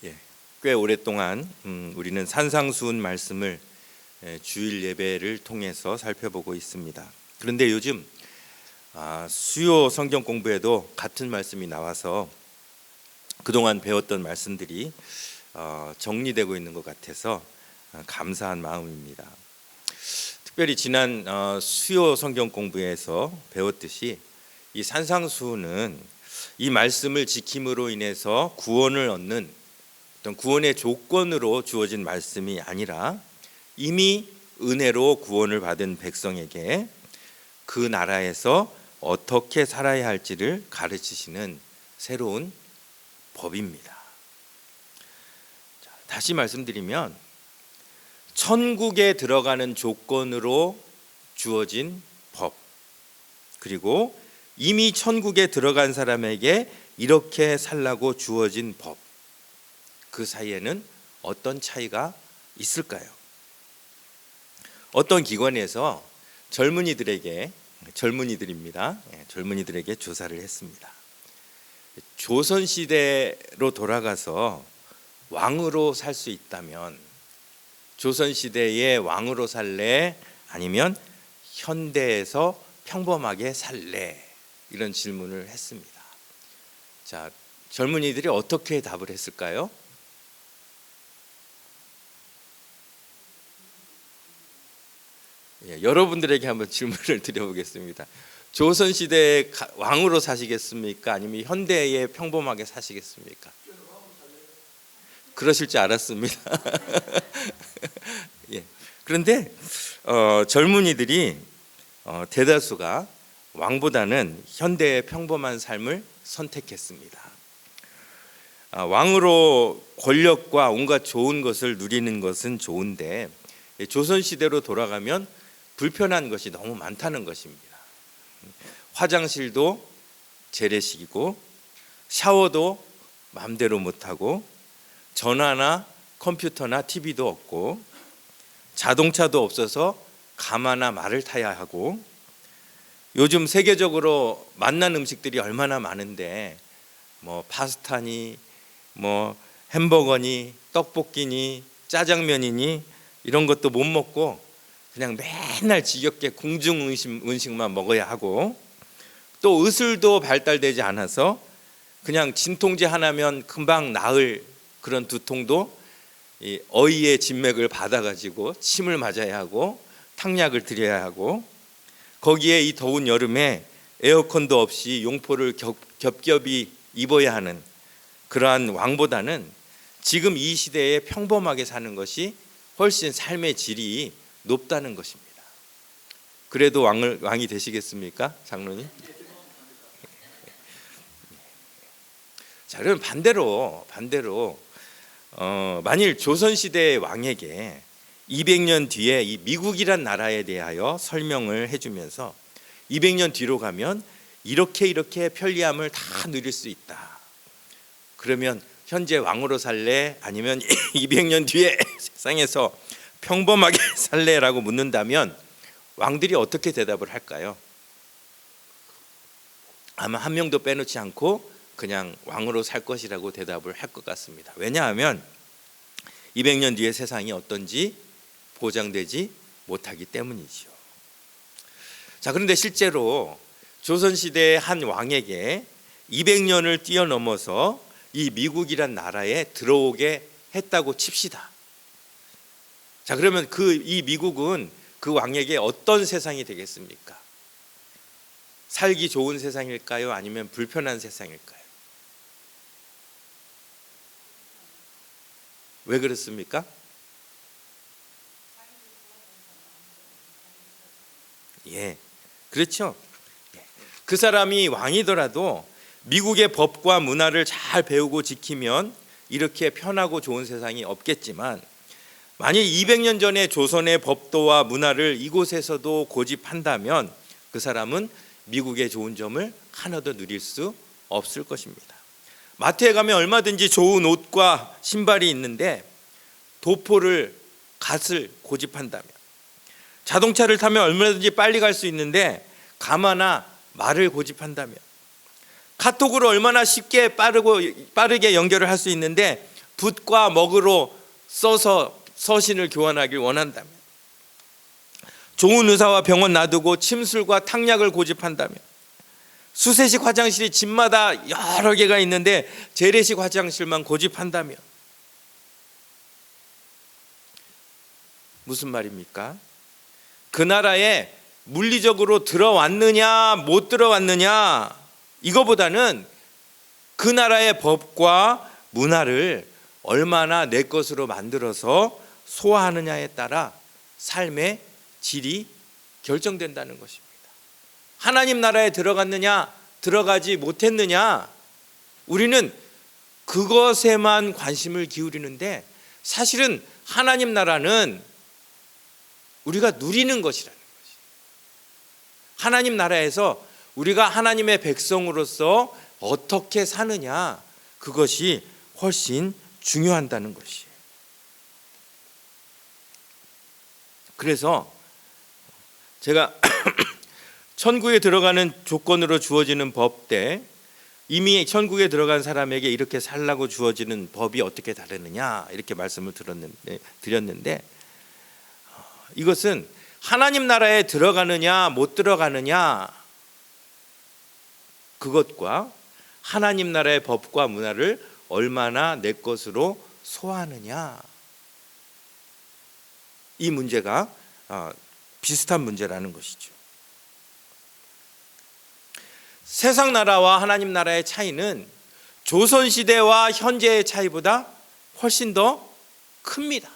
예, 꽤 오랫동안 우리는 산상수훈 말씀을 주일 예배를 통해서 살펴보고 있습니다. 그런데 요즘 수요 성경 공부에도 같은 말씀이 나와서 그동안 배웠던 말씀들이 정리되고 있는 것 같아서 감사한 마음입니다. 특별히 지난 수요 성경 공부에서 배웠듯이 이 산상수훈은 이 말씀을 지킴으로 인해서 구원을 얻는 어떤 구원의 조건으로 주어진 말씀이 아니라 이미 은혜로 구원을 받은 백성에게 그 나라에서 어떻게 살아야 할지를 가르치시는 새로운 법입니다. 다시 말씀드리면 천국에 들어가는 조건으로 주어진 법, 그리고 이미 천국에 들어간 사람에게 이렇게 살라고 주어진 법, 그 사이에는 어떤 차이가 있을까요? 어떤 기관에서 젊은이들에게 조사를 했습니다. 조선시대로 돌아가서 왕으로 살 수 있다면 조선시대의 왕으로 살래? 아니면 현대에서 평범하게 살래? 이런 질문을 했습니다. 자, 젊은이들이 어떻게 답을 했을까요? 여러분들에게 한번 질문을 드려보겠습니다. 조선시대의 왕으로 사시겠습니까? 아니면 현대에 평범하게 사시겠습니까? 그러실 줄 알았습니다. 예. 그런데 젊은이들이 대다수가 왕보다는 현대의 평범한 삶을 선택했습니다. 왕으로 권력과 온갖 좋은 것을 누리는 것은 좋은데 조선시대로 돌아가면 불편한 것이 너무 많다는 것입니다. 화장실도 재래식이고 샤워도 마음대로 못하고 전화나 컴퓨터나 TV도 없고 자동차도 없어서 가마나 말을 타야 하고 요즘 세계적으로 맛난 음식들이 얼마나 많은데 파스타니 햄버거니 떡볶이니 짜장면이니 이런 것도 못 먹고 그냥 맨날 지겹게 궁중 음식만 먹어야 하고 또 의술도 발달되지 않아서 그냥 진통제 하나면 금방 나을 그런 두통도 이 어이의 진맥을 받아가지고 침을 맞아야 하고 탕약을 드려야 하고 거기에 이 더운 여름에 에어컨도 없이 용포를 겹겹이 입어야 하는 그러한 왕보다는 지금 이 시대에 평범하게 사는 것이 훨씬 삶의 질이 높다는 것입니다. 그래도 왕이 되시겠습니까, 장로님? 자, 그럼 반대로 만일 조선시대의 왕에게 200년 뒤에 이 미국이란 나라에 대하여 설명을 해주면서 200년 뒤로 가면 이렇게 편리함을 다 누릴 수 있다. 그러면 현재 왕으로 살래? 아니면 200년 뒤에 세상에서 평범하게 살래라고 묻는다면 왕들이 어떻게 대답을 할까요? 아마 한 명도 빼놓지 않고 그냥 왕으로 살 것이라고 대답을 할 것 같습니다. 왜냐하면 200년 뒤의 세상이 어떤지 보장되지 못하기 때문이죠. 자, 그런데 실제로 조선시대의 한 왕에게 200년을 뛰어넘어서 이 미국이란 나라에 들어오게 했다고 칩시다. 자, 그러면 이 미국은 그 왕에게 어떤 세상이 되겠습니까? 살기 좋은 세상일까요? 아니면 불편한 세상일까요? 왜 그렇습니까? 예, 그렇죠. 그 사람이 왕이더라도 미국의 법과 문화를 잘 배우고 지키면 이렇게 편하고 좋은 세상이 없겠지만 만일 200년 전에 조선의 법도와 문화를 이곳에서도 고집한다면 그 사람은 미국의 좋은 점을 하나도 누릴 수 없을 것입니다. 마트에 가면 얼마든지 좋은 옷과 신발이 있는데 갓을 고집한다면, 자동차를 타면 얼마든지 빨리 갈 수 있는데 가마나 말을 고집한다면, 카톡으로 얼마나 쉽게 빠르게 연결을 할 수 있는데 붓과 먹으로 써서 서신을 교환하길 원한다면, 좋은 의사와 병원 놔두고 침술과 탕약을 고집한다면, 수세식 화장실이 집마다 여러 개가 있는데 재래식 화장실만 고집한다면, 무슨 말입니까? 그 나라에 물리적으로 들어왔느냐 못 들어왔느냐, 이거보다는 그 나라의 법과 문화를 얼마나 내 것으로 만들어서 소화하느냐에 따라 삶의 질이 결정된다는 것입니다. 하나님 나라에 들어갔느냐 들어가지 못했느냐, 우리는 그것에만 관심을 기울이는데 사실은 하나님 나라는 우리가 누리는 것이라는 것이, 하나님 나라에서 우리가 하나님의 백성으로서 어떻게 사느냐, 그것이 훨씬 중요하다는 것이에요. 그래서 제가 천국에 들어가는 조건으로 주어지는 법 때, 이미 천국에 들어간 사람에게 이렇게 살라고 주어지는 법이 어떻게 다르느냐, 이렇게 말씀을 드렸는데, 이것은 하나님 나라에 들어가느냐 못 들어가느냐, 그것과 하나님 나라의 법과 문화를 얼마나 내 것으로 소화하느냐, 이 문제가 비슷한 문제라는 것이죠. 세상 나라와 하나님 나라의 차이는 조선시대와 현재의 차이보다 훨씬 더 큽니다.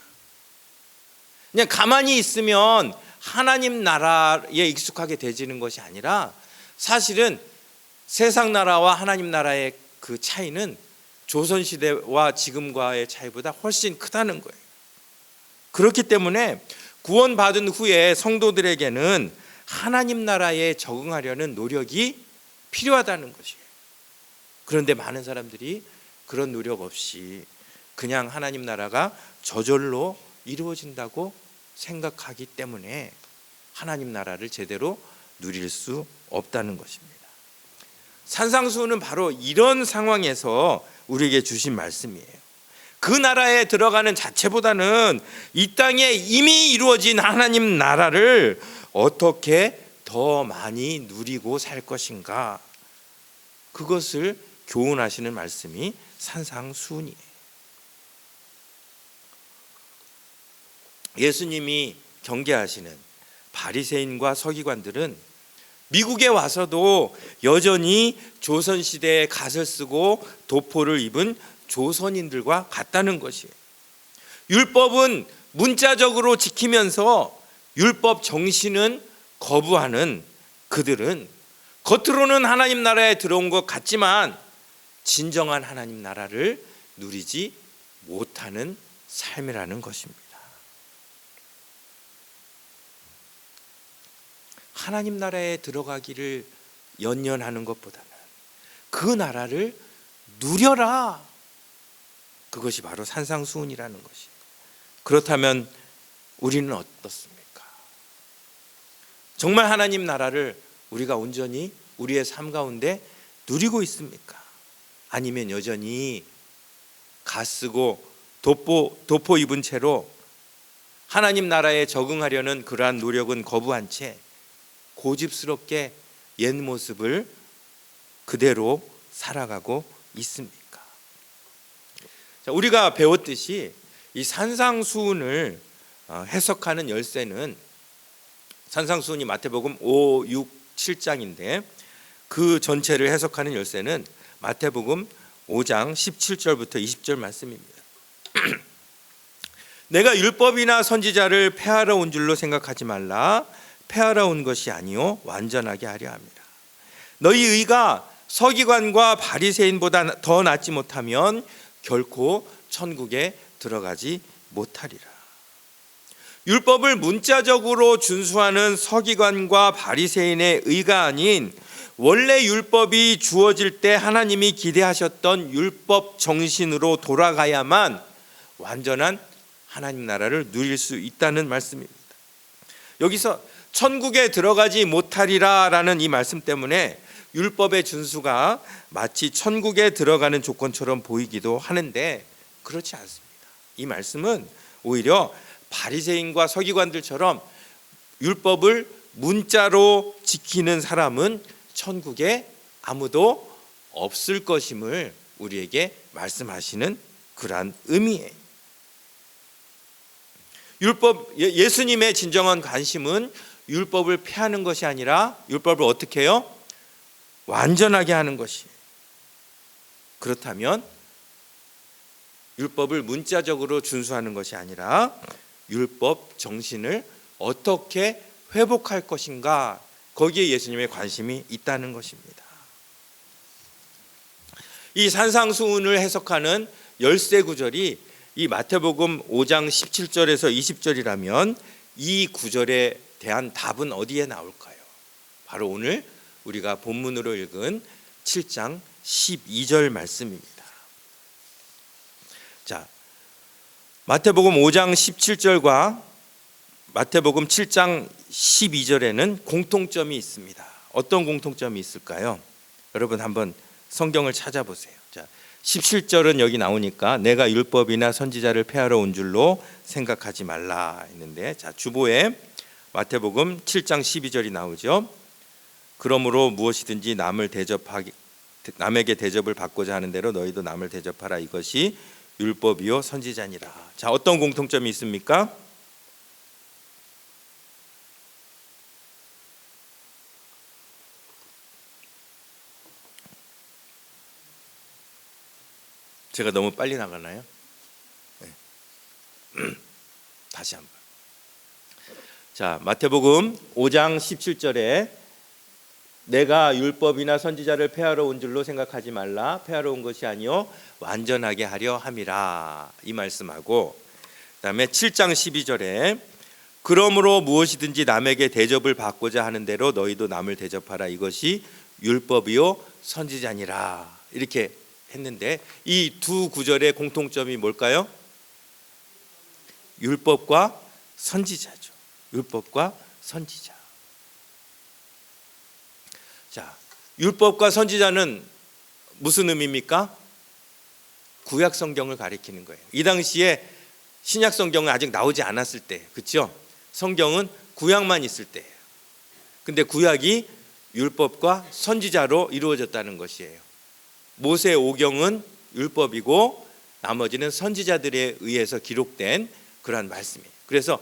그냥 가만히 있으면 하나님 나라에 익숙하게 되지는 것이 아니라, 사실은 세상 나라와 하나님 나라의 그 차이는 조선시대와 지금과의 차이보다 훨씬 크다는 거예요. 그렇기 때문에 구원받은 후에 성도들에게는 하나님 나라에 적응하려는 노력이 필요하다는 것이에요. 그런데 많은 사람들이 그런 노력 없이 그냥 하나님 나라가 저절로 이루어진다고 생각하기 때문에 하나님 나라를 제대로 누릴 수 없다는 것입니다. 산상수훈은 바로 이런 상황에서 우리에게 주신 말씀이에요. 그 나라에 들어가는 자체보다는 이 땅에 이미 이루어진 하나님 나라를 어떻게 더 많이 누리고 살 것인가, 그것을 교훈하시는 말씀이 산상수훈이에요. 예수님이 경계하시는 바리새인과 서기관들은 미국에 와서도 여전히 조선시대에 갓을 쓰고 도포를 입은 조선인들과 같다는 것이에요. 율법은 문자적으로 지키면서 율법 정신은 거부하는 그들은 겉으로는 하나님 나라에 들어온 것 같지만 진정한 하나님 나라를 누리지 못하는 삶이라는 것입니다. 하나님 나라에 들어가기를 연연하는 것보다는 그 나라를 누려라, 그것이 바로 산상수훈이라는 것이에요. 그렇다면 우리는 어떻습니까? 정말 하나님 나라를 우리가 온전히 우리의 삶 가운데 누리고 있습니까? 아니면 여전히 갓쓰고 도포 입은 채로 하나님 나라에 적응하려는 그러한 노력은 거부한 채 고집스럽게 옛 모습을 그대로 살아가고 있습니까? 자, 우리가 배웠듯이 이 산상수훈을 해석하는 열쇠는, 산상수훈이 마태복음 5, 6, 7장인데 그 전체를 해석하는 열쇠는 마태복음 5장 17절부터 20절 말씀입니다. 내가 율법이나 선지자를 폐하러 온 줄로 생각하지 말라. 폐하러 온 것이 아니요 완전하게 하려 합니다. 너희 의가 서기관과 바리새인보다 더 낫지 못하면 결코 천국에 들어가지 못하리라. 율법을 문자적으로 준수하는 서기관과 바리새인의 의가 아닌 원래 율법이 주어질 때 하나님이 기대하셨던 율법 정신으로 돌아가야만 완전한 하나님 나라를 누릴 수 있다는 말씀입니다. 여기서 천국에 들어가지 못하리라 라는 이 말씀 때문에 율법의 준수가 마치 천국에 들어가는 조건처럼 보이기도 하는데, 그렇지 않습니다. 이 말씀은 오히려 바리새인과 서기관들처럼 율법을 문자로 지키는 사람은 천국에 아무도 없을 것임을 우리에게 말씀하시는 그러한 의미예요. 예수님의 진정한 관심은 율법을 폐하는 것이 아니라 율법을 어떻게 해요? 완전하게 하는 것이에요. 그렇다면 율법을 문자적으로 준수하는 것이 아니라 율법 정신을 어떻게 회복할 것인가, 거기에 예수님의 관심이 있다는 것입니다. 이 산상수훈을 해석하는 열세 구절이 이 마태복음 5장 17절에서 20절이라면 이 구절에 대한 답은 어디에 나올까요? 바로 오늘 우리가 본문으로 읽은 7장 12절 말씀입니다. 자, 마태복음 5장 17절과 마태복음 7장 12절에는 공통점이 있습니다. 어떤 공통점이 있을까요? 여러분 한번 성경을 찾아보세요. 자, 17절은 여기 나오니까 내가 율법이나 선지자를 폐하러 온 줄로 생각하지 말라 했는데, 자, 주보에 마태복음 7장 12절이 나오죠. 그러므로 무엇이든지 남에게 대접을 받고자 하는 대로 너희도 남을 대접하라. 이것이 율법이요 선지자니라. 자, 어떤 공통점이 있습니까? 제가 너무 빨리 나가나요? 네. 다시 한번. 자, 마태복음 5장 17절에 내가 율법이나 선지자를 폐하러 온 줄로 생각하지 말라. 폐하러 온 것이 아니요 완전하게 하려 함이라. 이 말씀하고, 그다음에 7장 12절에 그러므로 무엇이든지 남에게 대접을 받고자 하는 대로 너희도 남을 대접하라. 이것이 율법이요 선지자니라. 이렇게 했는데 이 두 구절의 공통점이 뭘까요? 율법과 선지자죠. 율법과 선지자. 자, 율법과 선지자는 무슨 의미입니까? 구약 성경을 가리키는 거예요. 이 당시에 신약 성경은 아직 나오지 않았을 때, 그렇죠? 성경은 구약만 있을 때예요. 근데 구약이 율법과 선지자로 이루어졌다는 것이에요. 모세 오경은 율법이고 나머지는 선지자들에 의해서 기록된 그러한 말씀이에요. 그래서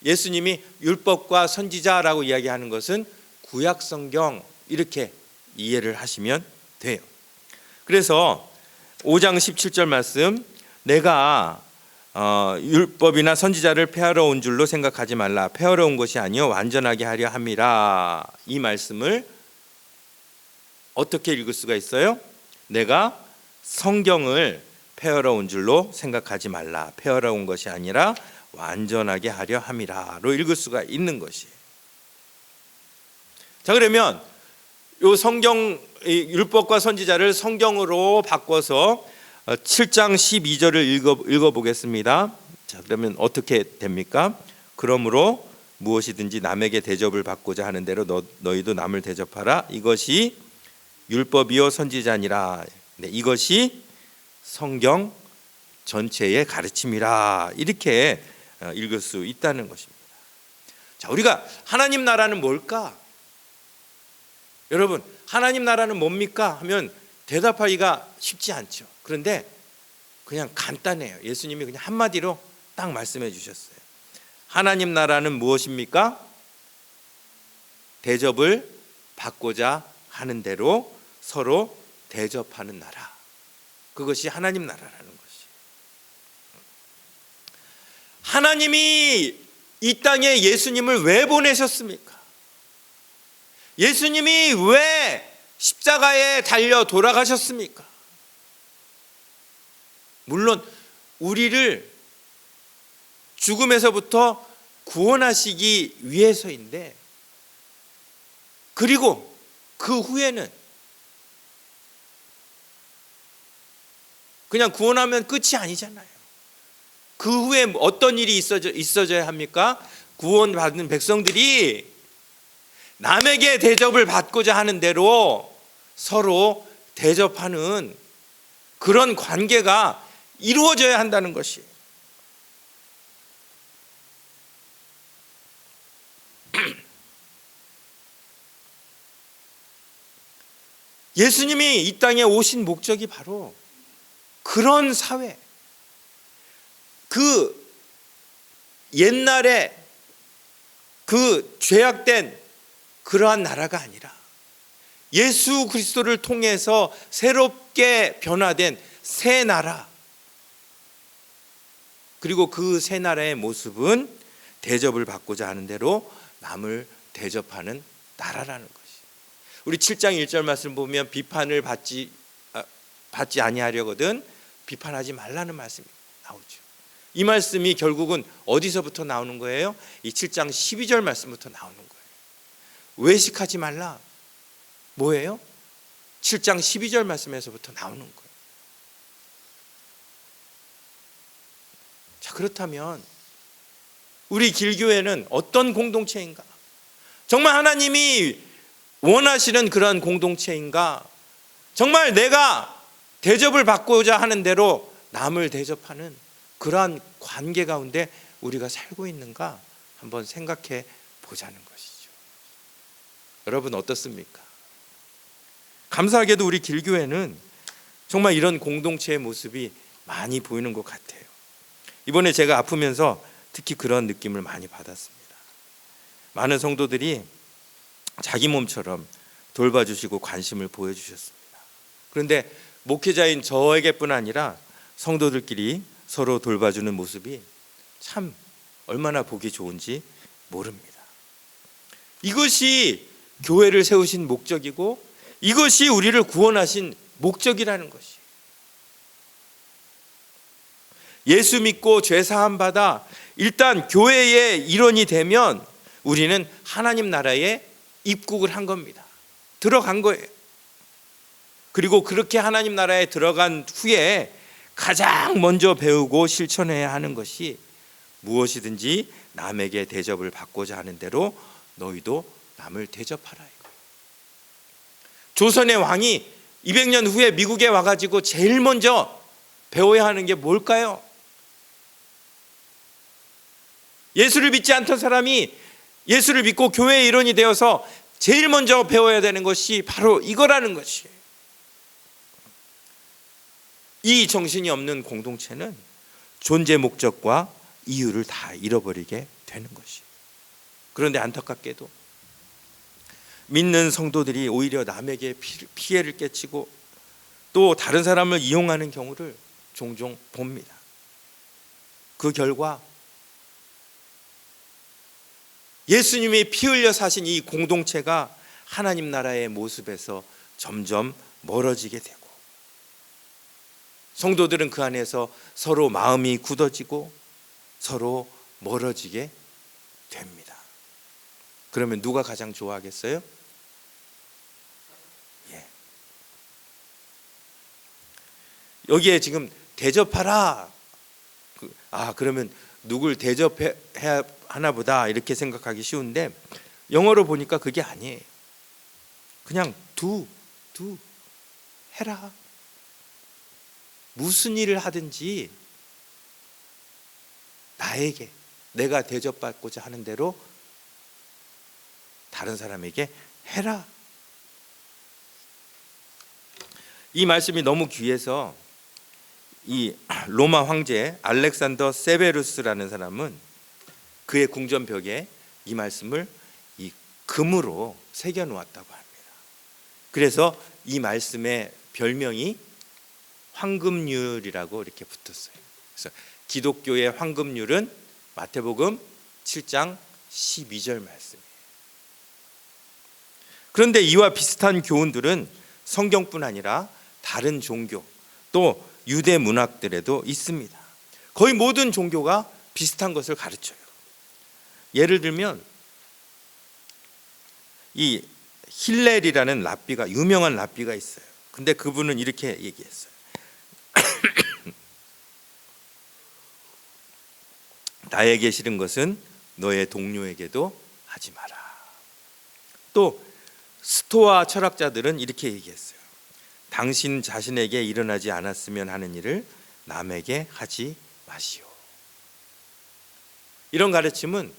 예수님이 율법과 선지자라고 이야기하는 것은 구약 성경, 이렇게 이해를 하시면 돼요. 그래서 5장 17절 말씀, 내가 율법이나 선지자를 폐하러 온 줄로 생각하지 말라. 폐하러 온 것이 아니요 완전하게 하려 함이라. 이 말씀을 어떻게 읽을 수가 있어요? 내가 성경을 폐하러 온 줄로 생각하지 말라. 폐하러 온 것이 아니라 완전하게 하려 함이라로 읽을 수가 있는 것이에요. 자, 그러면 이 성경, 율법과 선지자를 성경으로 바꿔서 7장 12절을 읽어보겠습니다. 자, 그러면 어떻게 됩니까? 그러므로 무엇이든지 남에게 대접을 받고자 하는 대로 너희도 남을 대접하라. 이것이 율법이요 선지자니라. 네, 이것이 성경 전체의 가르침이라. 이렇게 읽을 수 있다는 것입니다. 자, 우리가 하나님 나라는 뭘까? 여러분, 하나님 나라는 뭡니까? 하면 대답하기가 쉽지 않죠. 그런데 그냥 간단해요. 예수님이 그냥 한마디로 딱 말씀해 주셨어요. 하나님 나라는 무엇입니까? 대접을 받고자 하는 대로 서로 대접하는 나라. 그것이 하나님 나라라는 것이. 하나님이 이 땅에 예수님을 왜 보내셨습니까? 예수님이 왜 십자가에 달려 돌아가셨습니까? 물론 우리를 죽음에서부터 구원하시기 위해서인데, 그리고 그 후에는 그냥 구원하면 끝이 아니잖아요. 그 후에 어떤 일이 있어져야 합니까? 구원받은 백성들이 남에게 대접을 받고자 하는 대로 서로 대접하는 그런 관계가 이루어져야 한다는 것이. 예수님이 이 땅에 오신 목적이 바로 그런 사회, 그 옛날에 그 죄악된 그러한 나라가 아니라 예수 그리스도를 통해서 새롭게 변화된 새 나라, 그리고 그 새 나라의 모습은 대접을 받고자 하는 대로 남을 대접하는 나라라는 것이. 우리 7장 1절 말씀 보면 비판을 받지 아니하려거든 비판하지 말라는 말씀이 나오죠. 이 말씀이 결국은 어디서부터 나오는 거예요? 이 7장 12절 말씀부터 나오는 거예요. 외식하지 말라. 뭐예요? 7장 12절 말씀에서부터 나오는 거예요. 자, 그렇다면 우리 길교회는 어떤 공동체인가? 정말 하나님이 원하시는 그런 공동체인가? 정말 내가 대접을 받고자 하는 대로 남을 대접하는 그러한 관계 가운데 우리가 살고 있는가 한번 생각해 보자는 것이죠. 여러분 어떻습니까? 감사하게도 우리 길교회는 정말 이런 공동체의 모습이 많이 보이는 것 같아요. 이번에 제가 아프면서 특히 그런 느낌을 많이 받았습니다. 많은 성도들이 자기 몸처럼 돌봐주시고 관심을 보여주셨습니다. 그런데 목회자인 저에게뿐 아니라 성도들끼리 서로 돌봐주는 모습이 참 얼마나 보기 좋은지 모릅니다. 이것이 교회를 세우신 목적이고 이것이 우리를 구원하신 목적이라는 것이. 예수 믿고 죄 사함 받아 일단 교회의 일원이 되면 우리는 하나님 나라에 입국을 한 겁니다. 들어간 거예요. 그리고 그렇게 하나님 나라에 들어간 후에 가장 먼저 배우고 실천해야 하는 것이 무엇이든지 남에게 대접을 받고자 하는 대로 너희도 남을 대접하라 이거예요. 조선의 왕이 200년 후에 미국에 와가지고 제일 먼저 배워야 하는 게 뭘까요? 예수를 믿지 않던 사람이 예수를 믿고 교회의 일원이 되어서 제일 먼저 배워야 되는 것이 바로 이거라는 것이에요. 이 정신이 없는 공동체는 존재 목적과 이유를 다 잃어버리게 되는 것이에요. 그런데 안타깝게도 믿는 성도들이 오히려 남에게 피해를 끼치고 또 다른 사람을 이용하는 경우를 종종 봅니다. 그 결과 예수님이 피 흘려 사신 이 공동체가 하나님 나라의 모습에서 점점 멀어지게 되고 성도들은 그 안에서 서로 마음이 굳어지고 서로 멀어지게 됩니다. 그러면 누가 가장 좋아하겠어요? 여기에 지금 대접하라. 그러면 누굴 대접해야 하나 보다 이렇게 생각하기 쉬운데 영어로 보니까 그게 아니에요. 그냥 do 해라. 무슨 일을 하든지 나에게 내가 대접받고자 하는 대로 다른 사람에게 해라. 이 말씀이 너무 귀해서 이 로마 황제 알렉산더 세베루스라는 사람은 그의 궁전벽에 이 말씀을 이 금으로 새겨 놓았다고 합니다. 그래서 이 말씀의 별명이 황금률이라고 이렇게 붙었어요. 그래서 기독교의 황금률은 마태복음 7장 12절 말씀이에요. 그런데 이와 비슷한 교훈들은 성경뿐 아니라 다른 종교 또 유대 문학들에도 있습니다. 거의 모든 종교가 비슷한 것을 가르쳐요. 예를 들면 이 힐렐이라는 랍비가 유명한 랍비가 있어요. 근데 그분은 이렇게 얘기했어요. 나에게 싫은 것은 너의 동료에게도 하지 마라. 또 스토아 철학자들은 이렇게 얘기했어요. 당신 자신에게 일어나지 않았으면 하는 일을 남에게 하지 마시오. 이런 가르침은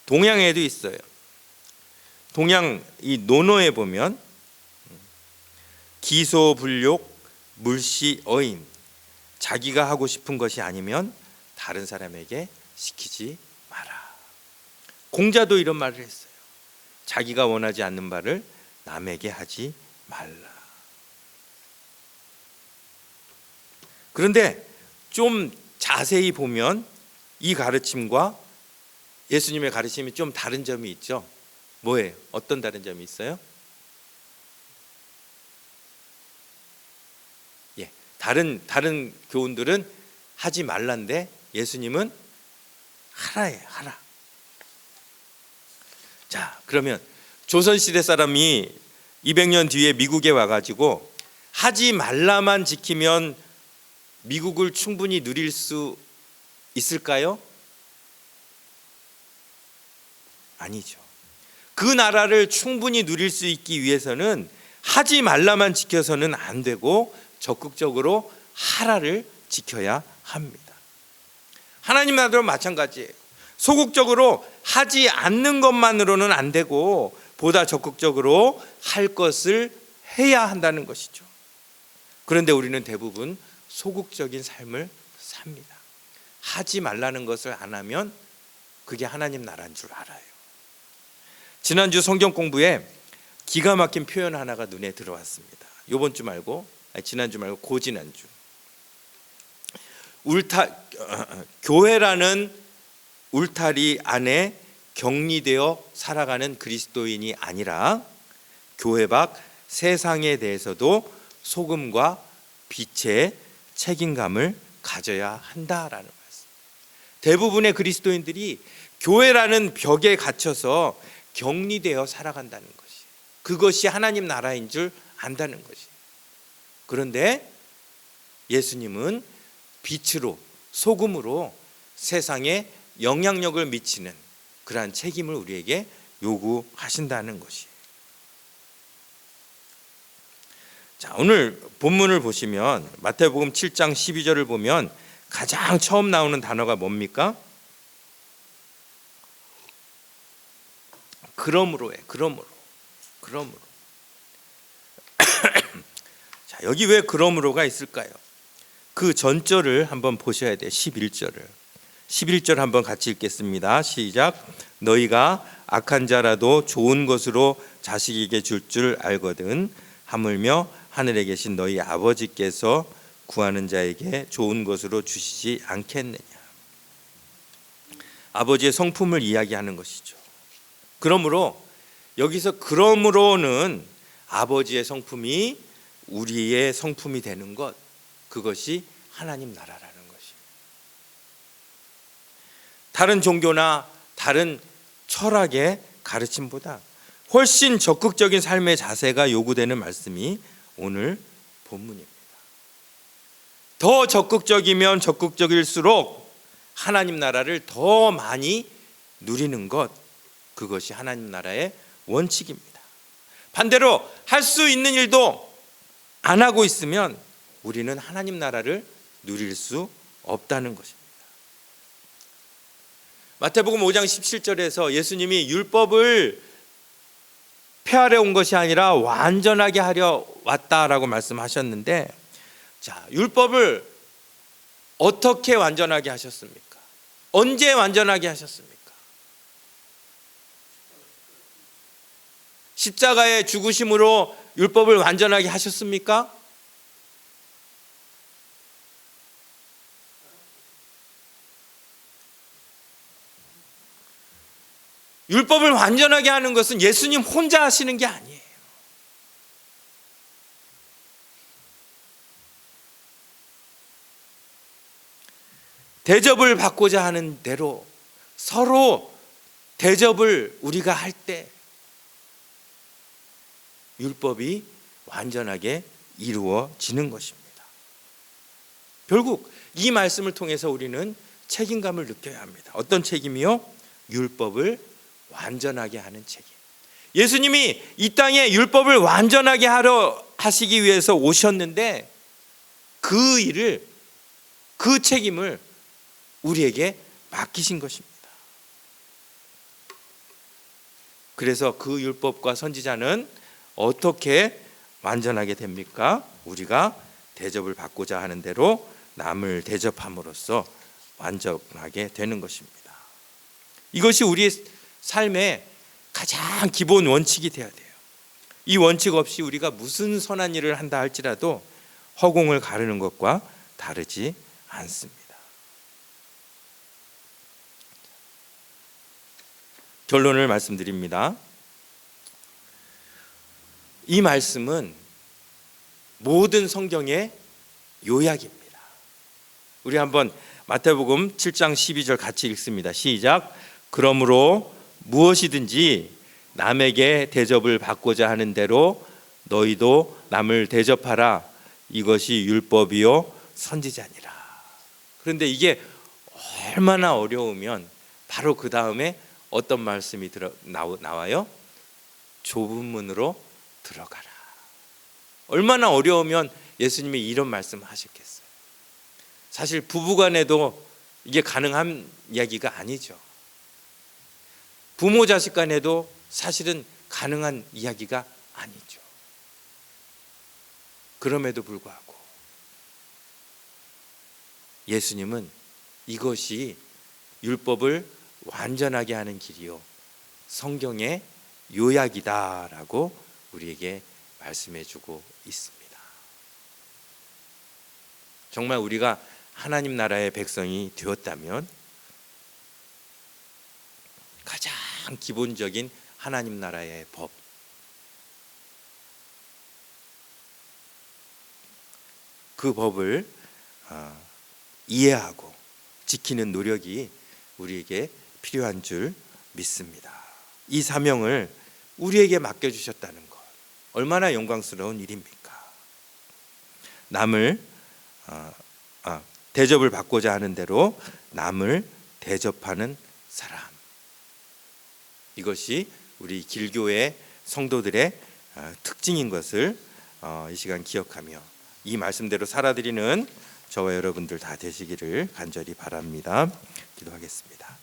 동양에도 있어요. 동양 이 논어에 보면 기소불욕 물시어인, 자기가 하고 싶은 것이 아니면 다른 사람에게 시키지 마라. 공자도 이런 말을 했어요. 자기가 원하지 않는 바를 남에게 하지 말라. 그런데 좀 자세히 보면 이 가르침과 예수님의 가르침이 좀 다른 점이 있죠. 뭐예요? 어떤 다른 점이 있어요? 다른 교훈들은 하지 말란데 예수님은 하라예요. 하라. 자, 그러면 조선시대 사람이 200년 뒤에 미국에 와가지고 하지 말라만 지키면 미국을 충분히 누릴 수 있을까요? 아니죠. 그 나라를 충분히 누릴 수 있기 위해서는 하지 말라만 지켜서는 안 되고 적극적으로 하라를 지켜야 합니다. 하나님 나라도 마찬가지예요. 소극적으로 하지 않는 것만으로는 안 되고 보다 적극적으로 할 것을 해야 한다는 것이죠. 그런데 우리는 대부분 소극적인 삶을 삽니다. 하지 말라는 것을 안 하면 그게 하나님 나라인 줄 알아요. 지난주 성경 공부에 기가 막힌 표현 하나가 눈에 들어왔습니다. 이번 주 말고, 지난주 말고 고지난주. 교회라는 울타리 안에 격리되어 살아가는 그리스도인이 아니라 교회 밖 세상에 대해서도 소금과 빛의 책임감을 가져야 한다라는 말씀. 대부분의 그리스도인들이 교회라는 벽에 갇혀서 격리되어 살아간다는 것이, 그것이 하나님 나라인 줄 안다는 것이. 그런데 예수님은 빛으로, 소금으로 세상에 영향력을 미치는 그러한 책임을 우리에게 요구하신다는 것이에요. 자, 오늘 본문을 보시면 마태복음 7장 12절을 보면 가장 처음 나오는 단어가 뭡니까? 그러므로예요. 그러므로. 자, 여기 왜 그러므로가 있을까요? 그 전절을 한번 보셔야 돼요. 11절 한번 같이 읽겠습니다. 시작. 너희가 악한 자라도 좋은 것으로 자식에게 줄 알거든 하물며 하늘에 계신 너희 아버지께서 구하는 자에게 좋은 것으로 주시지 않겠느냐. 아버지의 성품을 이야기하는 것이죠. 그러므로 여기서 그러므로는 아버지의 성품이 우리의 성품이 되는 것, 그것이 하나님 나라라는 것입니다. 다른 종교나 다른 철학의 가르침보다 훨씬 적극적인 삶의 자세가 요구되는 말씀이 오늘 본문입니다. 더 적극적이면 적극적일수록 하나님 나라를 더 많이 누리는 것, 그것이 하나님 나라의 원칙입니다. 반대로 할 수 있는 일도 안 하고 있으면 우리는 하나님 나라를 누릴 수 없다는 것입니다. 마태복음 5장 17절에서 예수님이 율법을 폐하려 온 것이 아니라 완전하게 하려 왔다라고 말씀하셨는데, 자, 율법을 어떻게 완전하게 하셨습니까? 언제 완전하게 하셨습니까? 십자가의 죽으심으로 율법을 완전하게 하셨습니까? 율법을 완전하게 하는 것은 예수님 혼자 하시는 게 아니에요. 대접을 받고자 하는 대로 서로 대접을 우리가 할 때 율법이 완전하게 이루어지는 것입니다. 결국 이 말씀을 통해서 우리는 책임감을 느껴야 합니다. 어떤 책임이요? 율법을 완전하게 하는 책임. 예수님이 이 땅에 율법을 완전하게 하시기 위해서 오셨는데 그 일을 그 책임을 우리에게 맡기신 것입니다. 그래서 그 율법과 선지자는 어떻게 완전하게 됩니까? 우리가 대접을 받고자 하는 대로 남을 대접함으로써 완전하게 되는 것입니다. 이것이 우리의 삶의 가장 기본 원칙이 되어야 돼요. 이 원칙 없이 우리가 무슨 선한 일을 한다 할지라도 허공을 가르는 것과 다르지 않습니다. 결론을 말씀드립니다. 이 말씀은 모든 성경의 요약입니다. 우리 한번 마태복음 7장 12절 같이 읽습니다. 시작. 그러므로 무엇이든지 남에게 대접을 받고자 하는 대로 너희도 남을 대접하라. 이것이 율법이요 선지자니라. 그런데 이게 얼마나 어려우면 바로 그 다음에 어떤 말씀이 나와요? 좁은 문으로 들어가라. 얼마나 어려우면 예수님이 이런 말씀 하셨겠어요. 사실 부부간에도 이게 가능한 이야기가 아니죠. 부모 자식 간에도 사실은 가능한 이야기가 아니죠. 그럼에도 불구하고 예수님은 이것이 율법을 완전하게 하는 길이요 성경의 요약이다라고 우리에게 말씀해주고 있습니다. 정말 우리가 하나님 나라의 백성이 되었다면 가장 기본적인 하나님 나라의 법, 그 법을 이해하고 지키는 노력이 우리에게 필요한 줄 믿습니다. 이 사명을 우리에게 맡겨주셨다는 것 얼마나 영광스러운 일입니까? 남을 대접을 받고자 하는 대로 남을 대접하는 사람, 이것이 우리 길교의 성도들의 특징인 것을 이 시간 기억하며 이 말씀대로 살아드리는 저와 여러분들 다 되시기를 간절히 바랍니다. 기도하겠습니다.